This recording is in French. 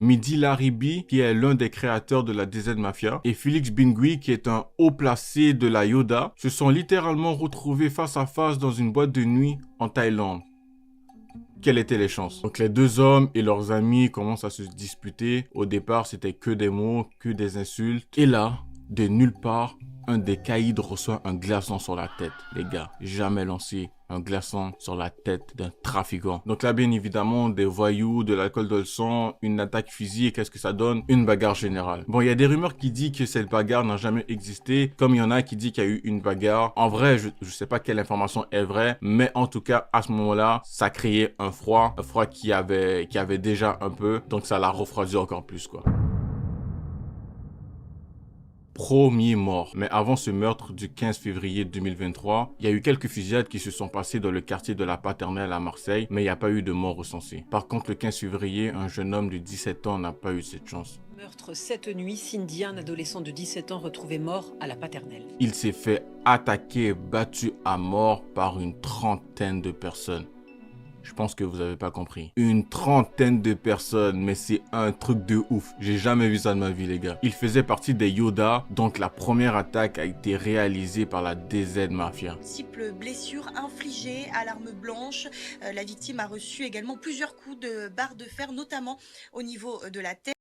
Midi Laribi, qui est l'un des créateurs de la DZ Mafia, et Félix Bingui, qui est un haut placé de la Yoda, se sont littéralement retrouvés face à face dans une boîte de nuit en Thaïlande. Quelles étaient les chances? Donc les deux hommes et leurs amis commencent à se disputer. Au départ, c'était que des mots, que des insultes. Et là, de nulle part, un des caïds reçoit un glaçon sur la tête. Les gars, jamais lancé un glaçon sur la tête d'un trafiquant. Donc là, bien évidemment, des voyous, de l'alcool dans le sang, une attaque physique, qu'est-ce que ça donne? Une bagarre générale. Bon, il y a des rumeurs qui disent que cette bagarre n'a jamais existé, comme il y en a qui disent qu'il y a eu une bagarre. En vrai, je sais pas quelle information est vraie, mais en tout cas, à ce moment-là, ça créait un froid qui avait déjà un peu, donc ça l'a refroidi encore plus, quoi. Premier mort. Mais avant ce meurtre du 15 février 2023, il y a eu quelques fusillades qui se sont passées dans le quartier de la Paternelle à Marseille, mais il n'y a pas eu de mort recensée. Par contre, le 15 février, un jeune homme de 17 ans n'a pas eu cette chance. Meurtre cette nuit, Cindy, un adolescent de 17 ans retrouvé mort à la Paternelle. Il s'est fait attaquer et battu à mort par une trentaine de personnes. Je pense que vous n'avez pas compris. Une trentaine de personnes, mais c'est un truc de ouf. J'ai jamais vu ça de ma vie, les gars. Il faisait partie des Yoda, donc la première attaque a été réalisée par la DZ Mafia. Multiples blessures infligées à l'arme blanche. La victime a reçu également plusieurs coups de barre de fer, notamment au niveau de la tête.